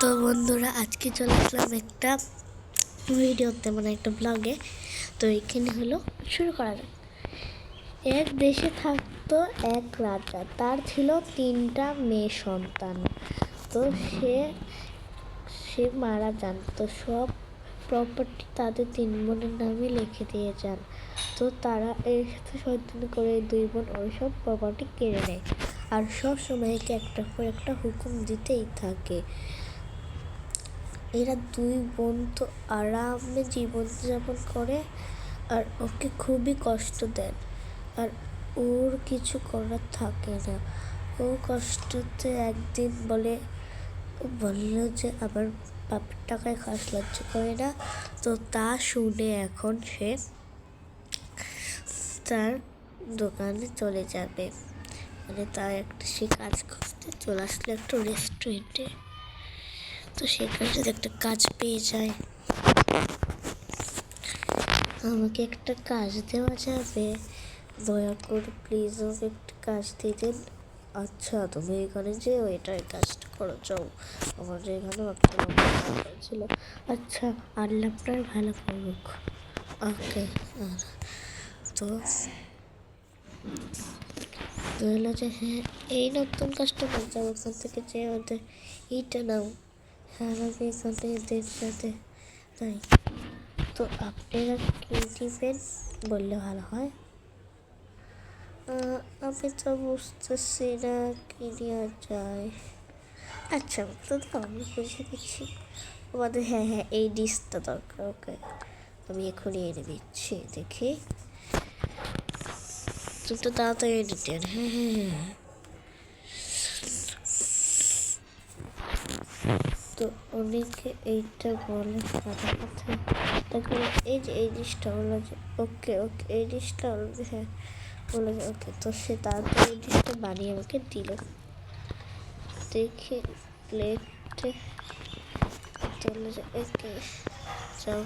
তো বন্ধুরা, আজকে চলে আসলাম একটা ভিডিওতে, মানে একটা ব্লগে। তো এখানে হলো শুরু করা যাক। এক দেশে থাকতো এক রাজা, তার ছিল 3টা মেয়ে সন্তান। তো সে মারা যান। তো সব প্রপার্টি তাদের 3 বোনের নামে লিখে দিয়ে যান। তো তারা এর সাথে শয়তানি করে 2 বোন ওই সব প্রপার্টি কেড়ে নেয়, আর সব সময় একে একটা করে একটা হুকুম দিতেই থাকে। এরা 2 বোন তো আরামে জীবনযাপন করে, আর ওকে খুবই কষ্ট দেন, আর ওর কিছু করার থাকে না। ও কষ্টতে একদিন বলল যে আমার বাপের টাকায় খাস লজ্জা করে না। তো তা শুনে এখন সে তার দোকানে চলে যাবে, মানে তার সে কাজ করতে চলে আসলো একটা রেস্টুরেন্টে। তো সেখানে যদি একটা কাজ পেয়ে যায়, আমাকে একটা কাজ দেওয়া যাবে? দয়া করে প্লিজ আমাকে একটা কাজ দিয়ে দিন। আচ্ছা, তুমি এখানে যে ওইটার কাজটা করো, যাও। আমার এখানে একটা ছিল। আচ্ছা, আল্লাহ আপনার ভালো করুক। ওকে। তো বললো যে হ্যাঁ, এই নতুন কাস্টমার যাও, ওখান থেকে যে ওদের এইটা নাও। হ্যাঁ, আমাকে এখানে এদের সাথে তাই। তো আপনারা কী দিবেন বললে ভালো হয়? আমি তো বুঝতেছি না কি নেওয়া যায়। আচ্ছা, তো দাও, আমি বুঝে দিচ্ছি আমাদের। হ্যাঁ হ্যাঁ, এই ডিশটা দরকার। ওকে, আমি এখনই এনে দিচ্ছি। দেখি, তুমি তো তাড়াতাড়ি এনে দেন। হ্যাঁ হ্যাঁ হ্যাঁ। তো অনেকে এইটা বলে সাদা কথা, তাকে এই যে এই ডিশটা বললো যে ওকে ওকে, এই ডিশটা হ্যাঁ বলে যে ওকে। তো সে তাড়াতাড়ি এই ডিশটা বানিয়ে আমাকে দিল। দেখে প্লেটে চলে যে একে যাও,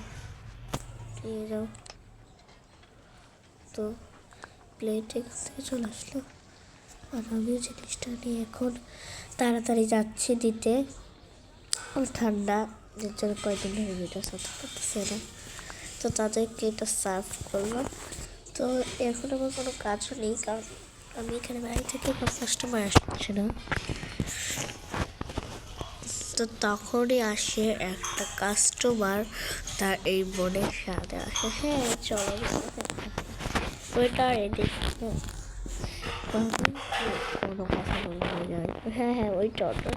নিয়ে যাও। তো প্লেট এখান থেকে চলে আসলো, আর আমিও জিনিসটা নিয়ে এখন তাড়াতাড়ি যাচ্ছি দিতে। ঠান্ডা যে জন্য কয়েকদিন ধরে ভিডিও সার্ভ করতেছে না। তো তাদেরকে এটা সার্ভ করলাম। তো এখন আমার কোনো কাজও নেই, কারণ আমি এখানে বাড়ি থেকে কোনো কাস্টমার আসছে না। তো তখনই আসে একটা কাস্টমার, তার এই বোনের সাথে আসে। হ্যাঁ চলো, ওইটা রেডি। কোনো কথা বলতে যায়। হ্যাঁ হ্যাঁ, ওইটা অর্ডার।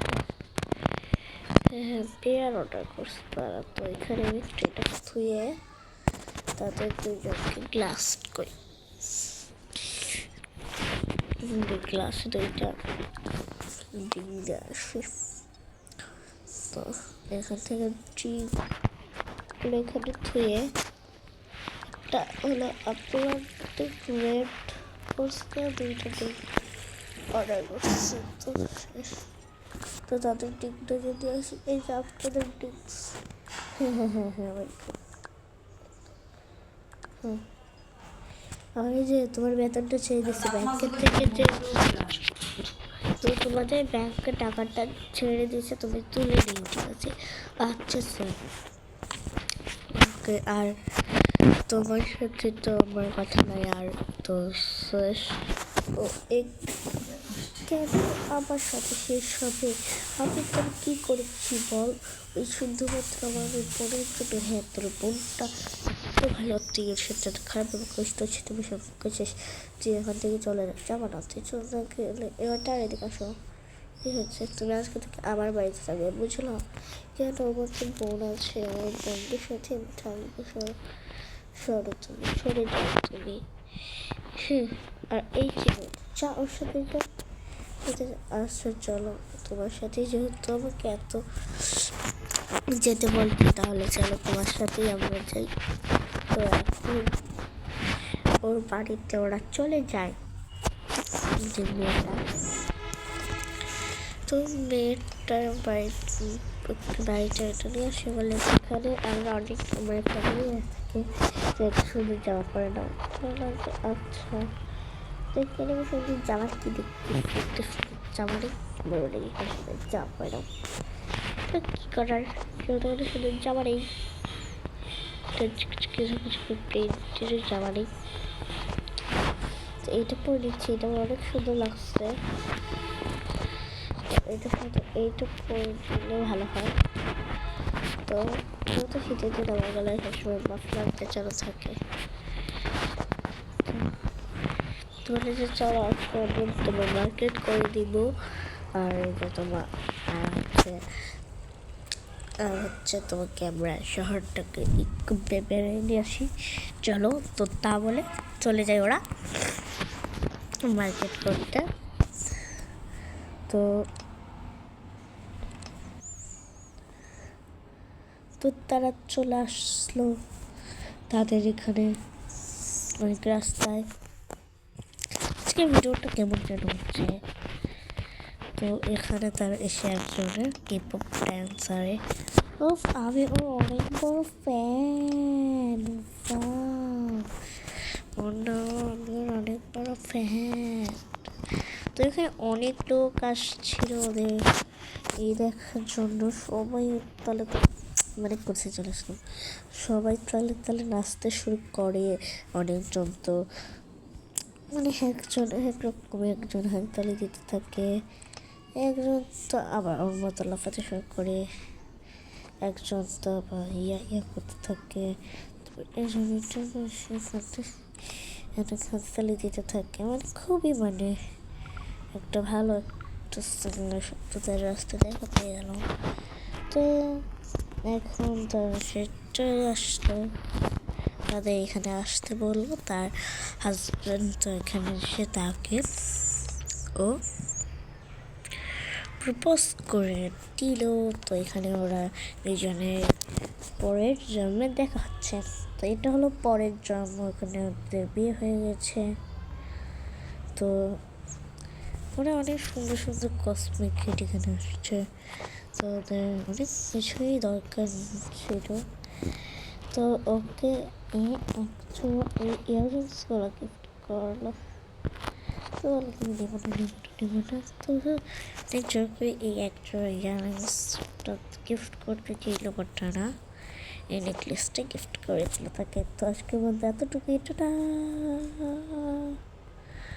হ্যাঁ হ্যাঁ, বিয়ার অর্ডার করছে তারা। তো এখানে আমি ট্রেটা ধুয়ে তাদের 2জনকে গ্লাস করি, গ্লাস 2টা দিয়ে আসি। তো এখান থেকে এখানে ধুয়ে একটা হলো আপনার রেড করছে, 2টা ডিম অর্ডার করছে। তো তাদের ডিমটা যদি আসি, এই যে আপনাদের ডিমস। হ্যাঁ হ্যাঁ হ্যাঁ হ্যাঁ, হ্যাঁ। আমি যে তোমার বেতনটা ছেড়ে দিচ্ছি ব্যাংকের থেকে, যে তো তোমাদের ব্যাংকের টাকাটা ছেড়ে দিয়েছে, তুমি তুলে নিও, ঠিক আছে? আচ্ছা স্যার, ওকে। আর তোমার সাথে তো আমার কথা নাই, আর তো শেষ। ও কেন আমার সাথে শেষ হবে? আমি তোর কী করেছি বল? ওই শুধুমাত্র আমার ওই বোনের জন্য। হ্যাঁ, তোর বোনটা এত ভালো, তুই এর সাথে খারাপ কষ্ট হচ্ছে, তুমি সব করছিস। তুই এখান থেকে চলে যাবো না, তুই চলে গেলে এবারটা আর এদিকে আসো। কী হচ্ছে? তুমি আজকে থেকে আমার বাড়িতে থাকবে, বুঝলো? কেন? আমার তো বোন আছে, আমার বোনদের সাথে আমি থাকবো। সরো তুমি, সরে যাও তুমি। আর এই যে চা, ওর সাথে আচ্ছা চলো, তোমার সাথে যেহেতু আমাকে এত যেতে বলছি, তাহলে চলো তোমার সাথেই আমরা যাই। তো এখন ওর বাড়িতে ওরা চলে যায়, যে মেয়েটা। তো মেয়েটার বাড়িটা এটা নিয়ে আসে, বলে সেখানে আমরা অনেক সময় ফ্যামিলি থাকে, তো একটু সুন্দর জামা পরে নাও। আচ্ছা, তো এখানে আমি সুন্দর জামা কি দেখতে সুন্দর জামা নেই। আমার বলে জামা নাও, তো কী করার, কেউ তো মানে শুধু জামা নেই, কিছু কিছু প্রিন্টের জামা নেই। তো এইটা পরে নিচ্ছি, এটা আমার অনেক সুন্দর লাগছে। এইটা সুন্দর, এইটা পরে নিলে ভালো হয়। তো যেহেতু শীতের দিন আমার গলায় সবসময় মাফলার পেঁচানো থাকে, তোমাদের যে চলো আজকে তোমার মার্কেট করে দিব। আর তোমার হচ্ছে তোমাকে আমরা শহরটাকে একটু বেড়ে নিয়ে আসি, চলো। তো তা বলে চলে যায় ওরা মার্কেট করতে। তো তো তারা চলে আসলো তাদের এখানে অনেক রাস্তায়। আজকে ভিডিওটা কেমন যেন হচ্ছে। তো এখানে তারা এসে একজনের হিপহপ ড্যান্সারে, ও আমি ওর অনেক বড় ফ্যান, আমি অনেক বড় ফ্যান। তো এখানে অনেক লোক আসছিল ওদের এই দেখার জন্য, সবাই তাহলে তো মানে করছে চলে আসলো, সবাই তালে তালে নাচতে শুরু করে। অনেকজন তো মানে একজন একরকম, একজন হাততালি দিতে থাকে, একজন তো আবার ওর মতো লাফাতে শুরু করে, একজন তো আবার ইয়া করতে থাকে, একজন হাততালি দিতে থাকে। মানে খুবই মানে একটা ভালো একটা সত্যতার রাস্তা দেখা পেয়ে গেল। তো এখন তার সে চলে আসলো, তাদের এখানে আসতে বললো। তার হাজব্যান্ড তো এখানে এসে তাকে ও প্রপোজ করে দিল। তো এখানে ওরা দুজনের পরের জন্মে দেখা হচ্ছে। তো এটা হলো পরের জন্ম, ওখানে ওদের বিয়ে হয়ে গেছে। তো ওরা অনেক সুন্দর সুন্দর কসমেটিক এখানে আসছে, তো ওদের অনেক কিছুই দরকার ছিল। তো ওকে এই ইয়াররিংসগুলো গিফট করলো। তো নেব না, তো অনেক জোর করে এই একটা ইয়াররিংসটা গিফট করতে চাইলো, বাট না, এই নেকলেসটা গিফট করে দিল তাকে। তো আজকের মধ্যে এতটুকুই, টাটা।